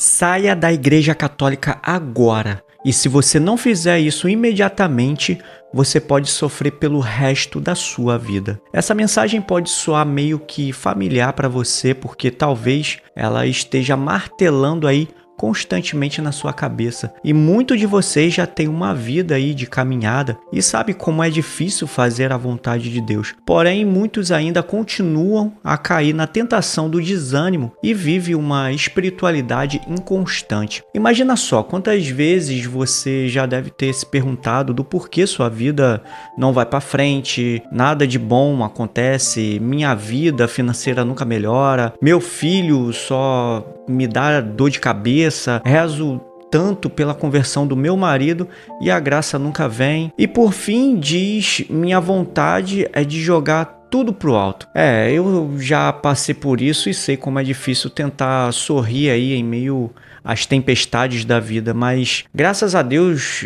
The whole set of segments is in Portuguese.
Saia da Igreja Católica agora. E se você não fizer isso imediatamente, você pode sofrer pelo resto da sua vida. Essa mensagem pode soar meio que familiar para você, porque talvez ela esteja martelando aí constantemente na sua cabeça. E muito de vocês já tem uma vida aí de caminhada e sabe como é difícil fazer a vontade de Deus. Porém, muitos ainda continuam a cair na tentação do desânimo e vivem uma espiritualidade inconstante. Imagina só quantas vezes você já deve ter se perguntado do porquê sua vida não vai para frente, nada de bom acontece, minha vida financeira nunca melhora, meu filho só me dá dor de cabeça, rezo tanto pela conversão do meu marido e a graça nunca vem. E por fim diz, minha vontade é de jogar tudo pro alto. Eu já passei por isso e sei como é difícil tentar sorrir aí em meio às tempestades da vida, mas graças a Deus,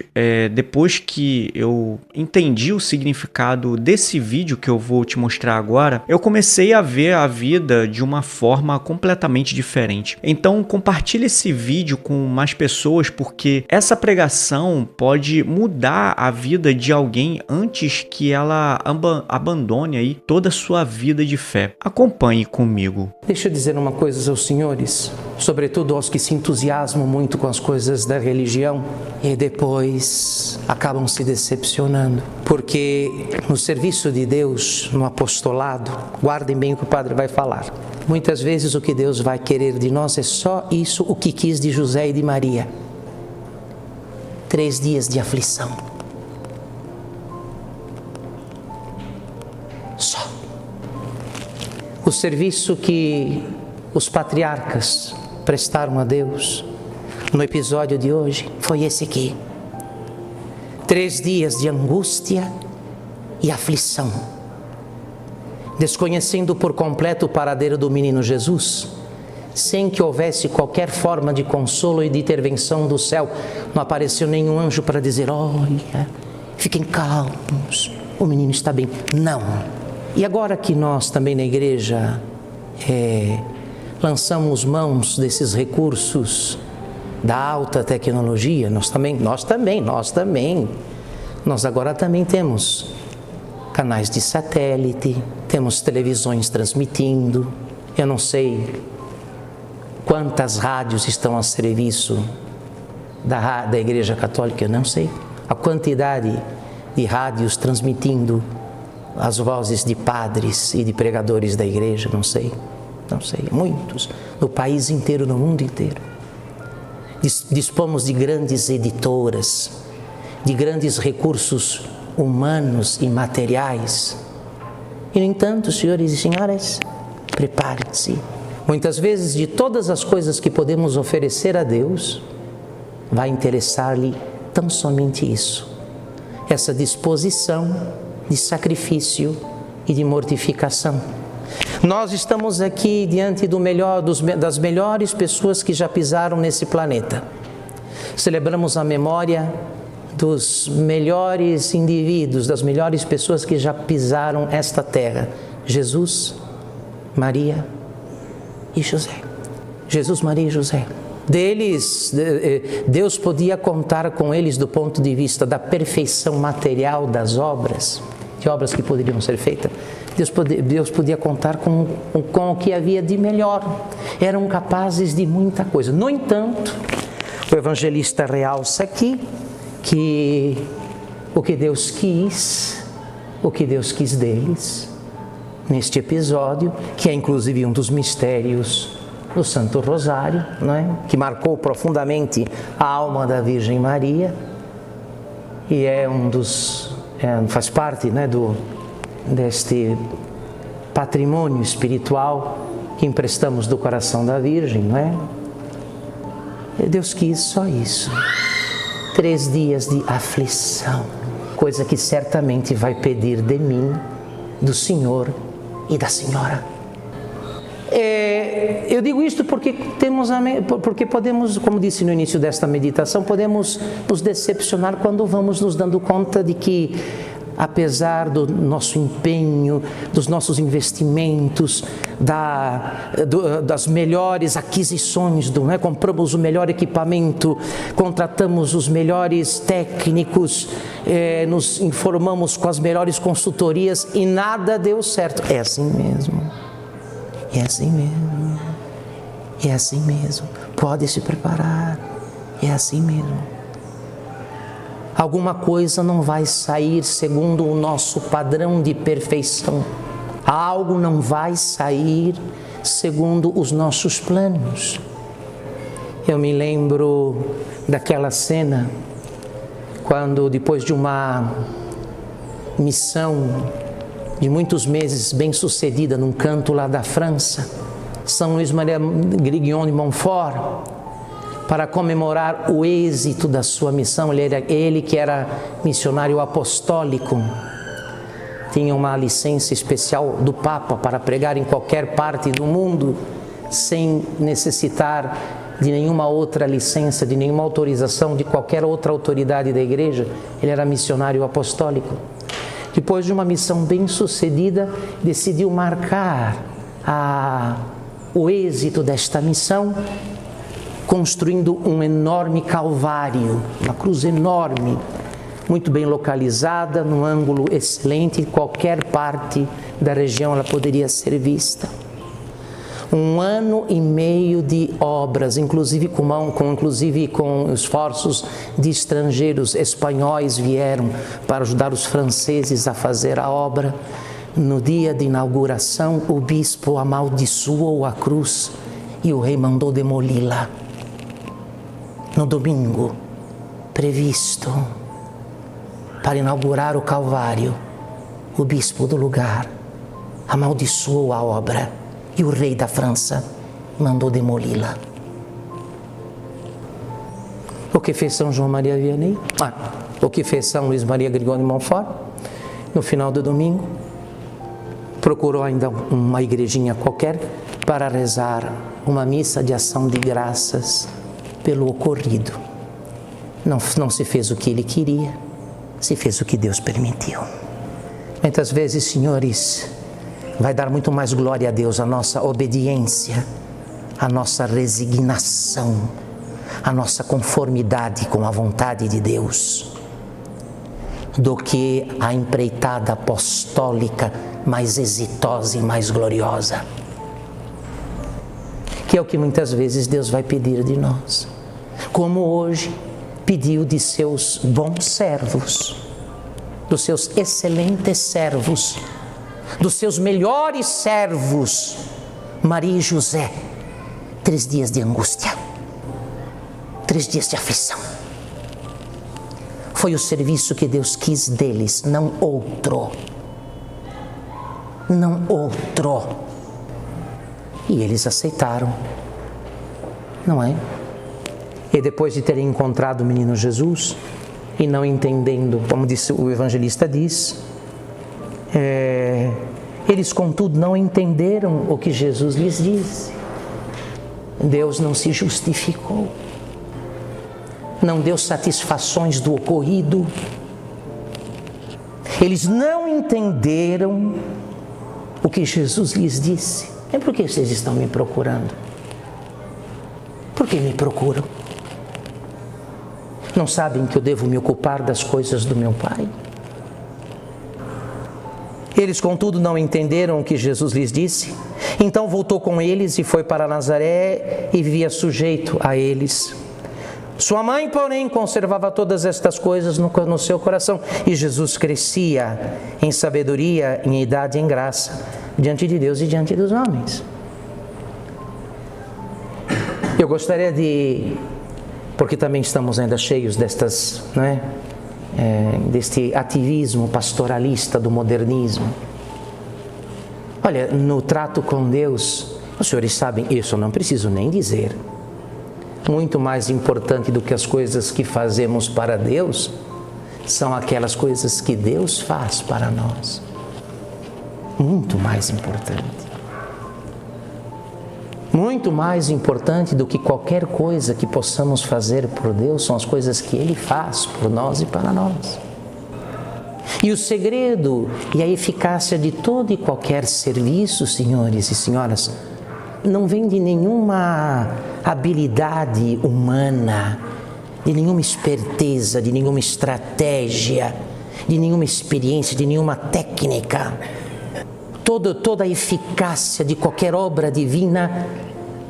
depois que eu entendi o significado desse vídeo que eu vou te mostrar agora, eu comecei a ver a vida de uma forma completamente diferente. Então compartilhe esse vídeo com mais pessoas, porque essa pregação pode mudar a vida de alguém antes que ela abandone aí toda a sua vida de fé. Acompanhe comigo. Deixa eu dizer uma coisa aos senhores, sobretudo aos que se entusiasmam muito com as coisas da religião e depois acabam se decepcionando. Porque no serviço de Deus, no apostolado, guardem bem o que o padre vai falar. Muitas vezes o que Deus vai querer de nós é só isso, o que quis de José e de Maria. 3 dias de aflição. Só. O serviço que os patriarcas prestaram a Deus no episódio de hoje foi esse aqui. 3 dias de angústia e aflição, desconhecendo por completo o paradeiro do menino Jesus, sem que houvesse qualquer forma de consolo e de intervenção do céu. Não apareceu nenhum anjo para dizer: olha, fiquem calmos, o menino está bem. Não. E agora que nós também na igreja lançamos mãos desses recursos da alta tecnologia, nós agora também temos canais de satélite, temos televisões transmitindo, eu não sei quantas rádios estão a serviço da Igreja Católica, eu não sei a quantidade de rádios transmitindo as vozes de padres e de pregadores da igreja, não sei, muitos, no país inteiro, no mundo inteiro. Dispomos de grandes editoras, de grandes recursos humanos e materiais. E, no entanto, senhores e senhoras, preparem-se. Muitas vezes, de todas as coisas que podemos oferecer a Deus, vai interessar-lhe tão somente isso. Essa disposição de sacrifício e de mortificação. Nós estamos aqui diante das melhores pessoas que já pisaram nesse planeta. Celebramos a memória dos melhores indivíduos, das melhores pessoas que já pisaram esta terra. Jesus, Maria e José. Jesus, Maria e José. Deles, Deus podia contar com eles do ponto de vista da perfeição material das obras, de obras que poderiam ser feitas. Deus podia contar com o que havia de melhor. Eram capazes de muita coisa. No entanto, o evangelista realça aqui que o que Deus quis deles, neste episódio, que é inclusive um dos mistérios do Santo Rosário, não é? Que marcou profundamente a alma da Virgem Maria e faz parte, né, deste patrimônio espiritual que emprestamos do coração da Virgem, não é? E Deus quis só isso. 3 dias de aflição, coisa que certamente vai pedir de mim, do Senhor e da Senhora. Eu digo isto porque podemos, como disse no início desta meditação, podemos nos decepcionar quando vamos nos dando conta de que apesar do nosso empenho, dos nossos investimentos, das melhores aquisições, compramos o melhor equipamento, contratamos os melhores técnicos, nos informamos com as melhores consultorias e nada deu certo. É assim mesmo. É assim mesmo. É assim mesmo. Pode se preparar. É assim mesmo. Alguma coisa não vai sair segundo o nosso padrão de perfeição. Algo não vai sair segundo os nossos planos. Eu me lembro daquela cena, quando depois de uma missão de muitos meses bem sucedida num canto lá da França, São Luís Maria Grignon de Montfort, para comemorar o êxito da sua missão, ele que era missionário apostólico, tinha uma licença especial do Papa para pregar em qualquer parte do mundo, sem necessitar de nenhuma outra licença, de nenhuma autorização de qualquer outra autoridade da igreja. Ele era missionário apostólico. Depois de uma missão bem sucedida, decidiu marcar o êxito desta missão, construindo um enorme calvário, uma cruz enorme, muito bem localizada, num ângulo excelente, em qualquer parte da região ela poderia ser vista. 1 ano e meio de obras, inclusive com esforços de estrangeiros, espanhóis vieram para ajudar os franceses a fazer a obra. No dia de inauguração, o bispo amaldiçoou a cruz e o rei mandou demoli-la. No domingo previsto para inaugurar o Calvário, o bispo do lugar amaldiçoou a obra e o rei da França mandou demoli-la. O que fez São João Maria Vianney? O que fez São Luís Maria Grignon de Montfort? No final do domingo, procurou ainda uma igrejinha qualquer para rezar uma missa de ação de graças pelo ocorrido. Não se fez o que ele queria, se fez o que Deus permitiu. Muitas vezes, senhores, vai dar muito mais glória a Deus a nossa obediência, a nossa resignação, a nossa conformidade com a vontade de Deus, do que a empreitada apostólica mais exitosa e mais gloriosa, que é o que muitas vezes Deus vai pedir de nós, como hoje pediu de seus bons servos, dos seus excelentes servos, dos seus melhores servos, Maria e José, 3 dias de angústia, 3 dias de aflição. Foi o serviço que Deus quis deles, não outro. Não outro. E eles aceitaram, não é? E depois de terem encontrado o menino Jesus, e não entendendo, como disse, o evangelista diz, eles contudo não entenderam o que Jesus lhes disse. Deus não se justificou, não deu satisfações do ocorrido. Eles não entenderam o que Jesus lhes disse. É por que vocês estão me procurando? Por que me procuram? Não sabem que eu devo me ocupar das coisas do meu Pai? Eles, contudo, não entenderam o que Jesus lhes disse. Então voltou com eles e foi para Nazaré e vivia sujeito a eles. Sua mãe, porém, conservava todas estas coisas no seu coração. E Jesus crescia em sabedoria, em idade e em graça, diante de Deus e diante dos homens. Eu gostaria de, porque também estamos ainda cheios destas, deste ativismo pastoralista do modernismo. Olha, no trato com Deus, os senhores sabem, isso eu não preciso nem dizer. Muito mais importante do que as coisas que fazemos para Deus, são aquelas coisas que Deus faz para nós. Muito mais importante. Muito mais importante do que qualquer coisa que possamos fazer por Deus, são as coisas que Ele faz por nós e para nós. E o segredo e a eficácia de todo e qualquer serviço, senhores e senhoras, não vem de nenhuma habilidade humana, de nenhuma esperteza, de nenhuma estratégia, de nenhuma experiência, de nenhuma técnica. Toda a eficácia de qualquer obra divina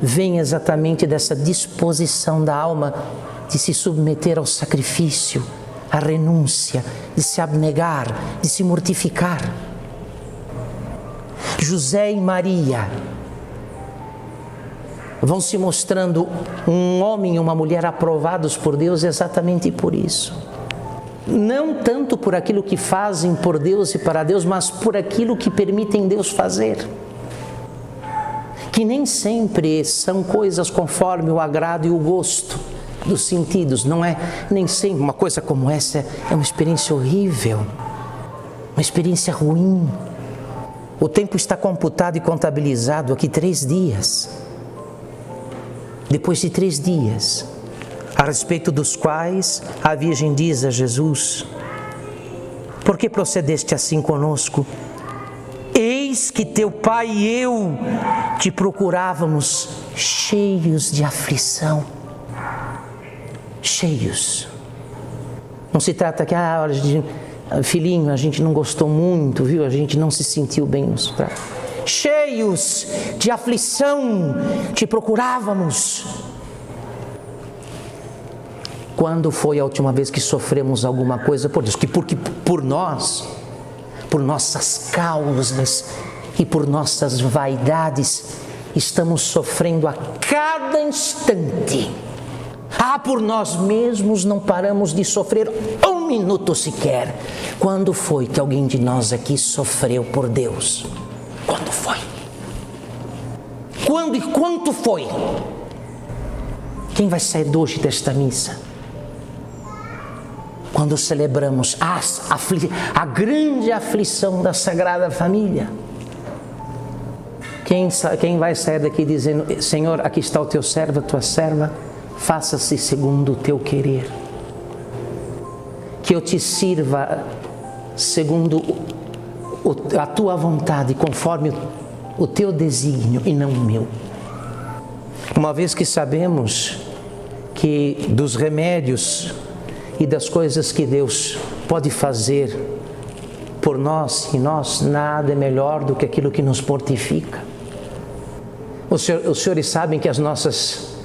vem exatamente dessa disposição da alma de se submeter ao sacrifício, à renúncia, de se abnegar, de se mortificar. José e Maria vão se mostrando um homem e uma mulher aprovados por Deus exatamente por isso. Não tanto por aquilo que fazem por Deus e para Deus, mas por aquilo que permitem Deus fazer. Que nem sempre são coisas conforme o agrado e o gosto dos sentidos, não é nem sempre. Uma coisa como essa é uma experiência horrível, uma experiência ruim. O tempo está computado e contabilizado aqui 3 dias. Depois de 3 dias, a respeito dos quais a Virgem diz a Jesus: por que procedeste assim conosco? Eis que teu pai e eu te procurávamos cheios de aflição. Cheios. Não se trata que, filhinho, a gente não gostou muito, viu? A gente não se sentiu bem nos pratos. Cheios de aflição, te procurávamos. Quando foi a última vez que sofremos alguma coisa por Deus? Porque por nós, por nossas causas e por nossas vaidades, estamos sofrendo a cada instante. Por nós mesmos não paramos de sofrer 1 minuto sequer. Quando foi que alguém de nós aqui sofreu por Deus? Quando foi? Quando e quanto foi? Quem vai sair hoje desta missa? Quando celebramos a grande aflição da Sagrada Família. Quem vai sair daqui dizendo: Senhor, aqui está o teu servo, a tua serva, faça-se segundo o teu querer. Que eu te sirva segundo a tua vontade, conforme o teu desígnio e não o meu. Uma vez que sabemos que dos remédios e das coisas que Deus pode fazer por nós e nós, nada é melhor do que aquilo que nos mortifica. Os senhores sabem que as nossas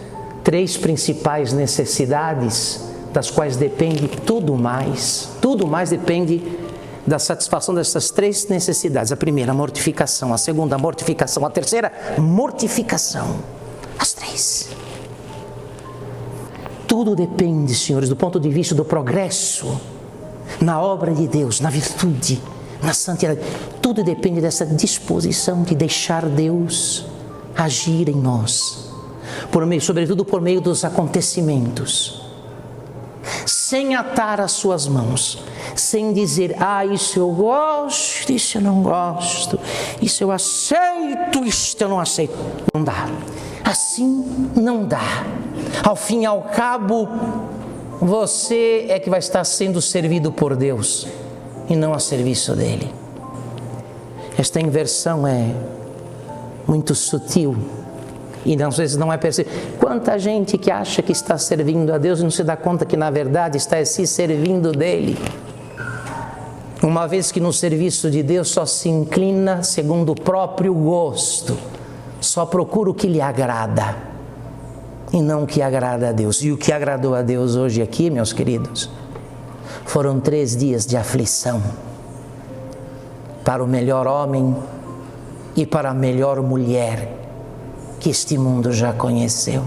3 principais necessidades, das quais depende tudo mais depende da satisfação dessas 3 necessidades. A primeira, a mortificação. A segunda, a mortificação. A terceira, mortificação. As 3. Tudo depende, senhores, do ponto de vista do progresso na obra de Deus, na virtude, na santidade. Tudo depende dessa disposição de deixar Deus agir em nós, sobretudo por meio dos acontecimentos, sem atar as suas mãos, sem dizer: isso eu gosto, isso eu não gosto, isso eu aceito, isso eu não aceito. Não dá. Assim não dá. Ao fim e ao cabo, você é que vai estar sendo servido por Deus e não a serviço dele. Esta inversão é muito sutil e às vezes não é percebido. Quanta gente que acha que está servindo a Deus e não se dá conta que na verdade está se servindo dele. Uma vez que no serviço de Deus só se inclina segundo o próprio gosto, só procura o que lhe agrada e não o que agrada a Deus. E o que agradou a Deus hoje aqui, meus queridos, foram 3 dias de aflição para o melhor homem e para a melhor mulher que este mundo já conheceu.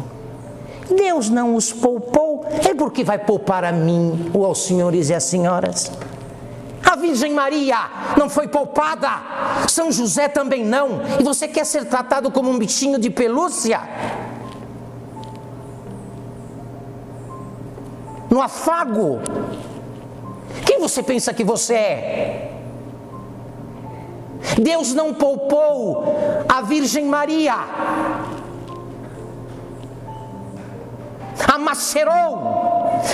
Deus não os poupou, é porque vai poupar a mim ou aos senhores e às senhoras. A Virgem Maria não foi poupada, São José também não. E você quer ser tratado como um bichinho de pelúcia? No afago? Quem você pensa que você é? Deus não poupou a Virgem Maria, a macerou,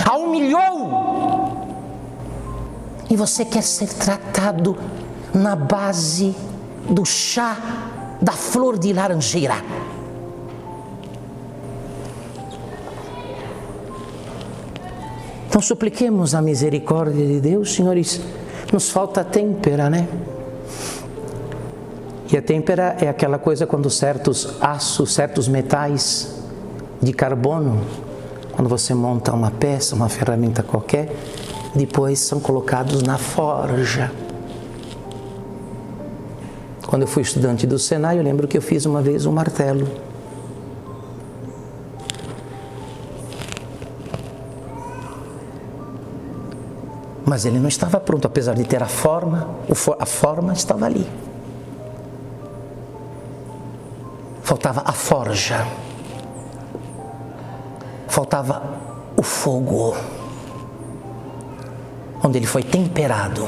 a humilhou e você quer ser tratado na base do chá da flor de laranjeira. Então supliquemos a misericórdia de Deus, senhores. Nos falta têmpera, né? E a têmpera é aquela coisa quando certos aços, certos metais de carbono, quando você monta uma peça, uma ferramenta qualquer, depois são colocados na forja. Quando eu fui estudante do Senai, eu lembro que eu fiz uma vez um martelo. Mas ele não estava pronto, apesar de ter a forma estava ali. Faltava a forja, faltava o fogo, onde ele foi temperado,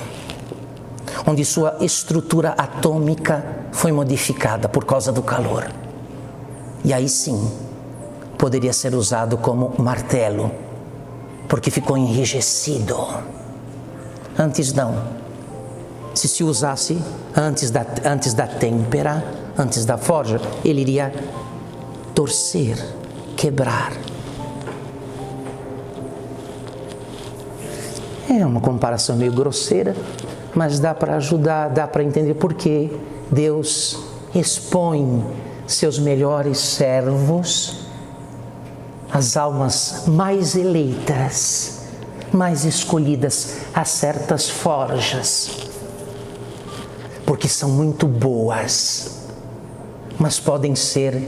onde sua estrutura atômica foi modificada por causa do calor. E aí sim, poderia ser usado como martelo, porque ficou enrijecido. Antes não. Se usasse antes da têmpera, antes da forja, ele iria torcer, quebrar. É uma comparação meio grosseira, mas dá para ajudar, dá para entender por que Deus expõe seus melhores servos, as almas mais eleitas, mais escolhidas, a certas forjas, porque são muito boas, mas podem ser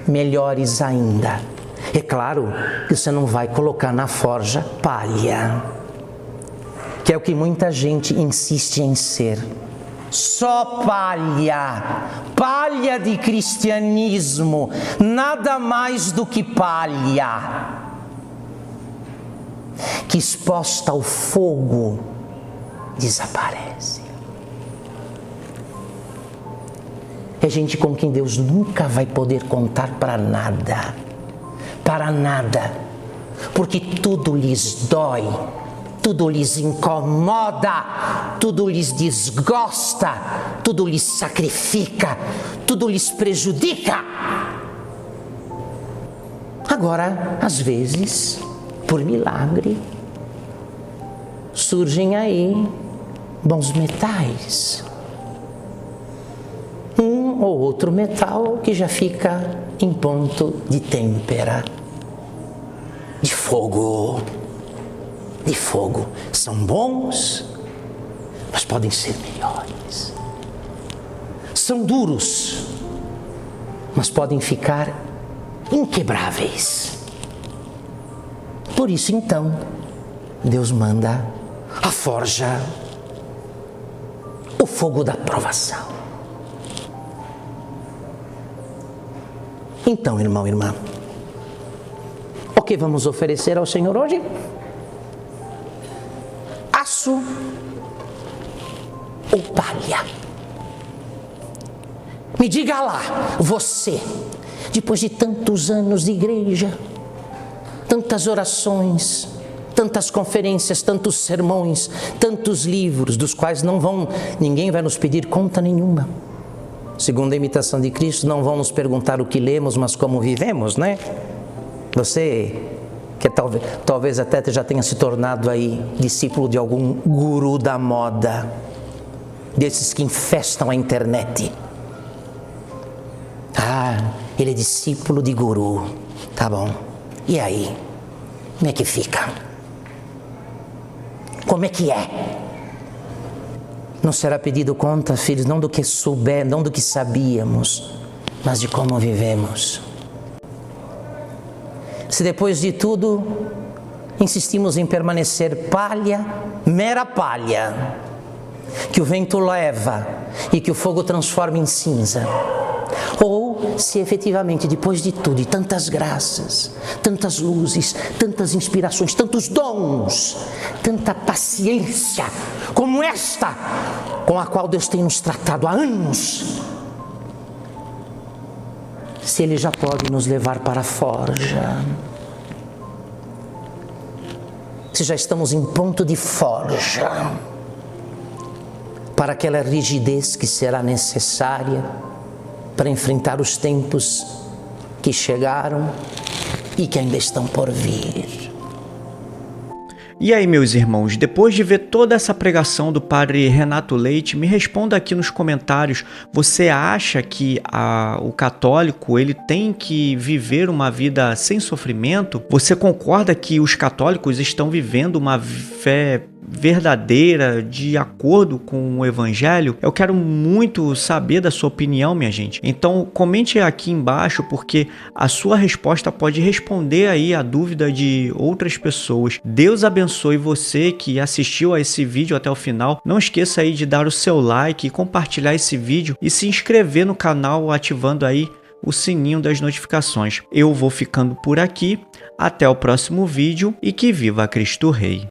melhores ainda. É claro que você não vai colocar na forja palha, que é o que muita gente insiste em ser. Só palha, palha de cristianismo, nada mais do que palha, que exposta ao fogo desaparece. É gente com quem Deus nunca vai poder contar para nada, porque tudo lhes dói, tudo lhes incomoda, tudo lhes desgosta, tudo lhes sacrifica, tudo lhes prejudica. Agora, às vezes, por milagre, surgem aí bons metais. Um ou outro metal que já fica em ponto de têmpera, de fogo. São bons, mas podem ser melhores. São duros, mas podem ficar inquebráveis. Por isso, então, Deus manda a forja, o fogo da provação. Então, irmão, irmã, o que vamos oferecer ao Senhor hoje? Aço ou palha? Me diga lá, você, depois de tantos anos de igreja, tantas orações, tantas conferências, tantos sermões, tantos livros, dos quais ninguém vai nos pedir conta nenhuma. Segundo a imitação de Cristo, não vão nos perguntar o que lemos, mas como vivemos, né? Você, que talvez até já tenha se tornado aí discípulo de algum guru da moda, desses que infestam a internet. Ah, ele é discípulo de guru, tá bom. E aí? Como é que fica? Como é que é? Não será pedido conta, filhos, não do que souber, não do que sabíamos, mas de como vivemos. Se depois de tudo insistimos em permanecer palha, mera palha, que o vento leva e que o fogo transforma em cinza, ou se efetivamente depois de tudo e tantas graças, tantas luzes, tantas inspirações, tantos dons, tanta paciência como esta com a qual Deus tem nos tratado há anos, se Ele já pode nos levar para a forja, se já estamos em ponto de forja para aquela rigidez que será necessária para enfrentar os tempos que chegaram e que ainda estão por vir. E aí, meus irmãos, depois de ver toda essa pregação do padre Renato Leite, me responda aqui nos comentários, você acha que o católico ele tem que viver uma vida sem sofrimento? Você concorda que os católicos estão vivendo uma fé verdadeira, de acordo com o evangelho? Eu quero muito saber da sua opinião, minha gente. Então comente aqui embaixo, porque a sua resposta pode responder aí a dúvida de outras pessoas. Deus abençoe você que assistiu a esse vídeo até o final. Não esqueça aí de dar o seu like, compartilhar esse vídeo e se inscrever no canal ativando aí o sininho das notificações. Eu vou ficando por aqui, até o próximo vídeo e que viva Cristo Rei!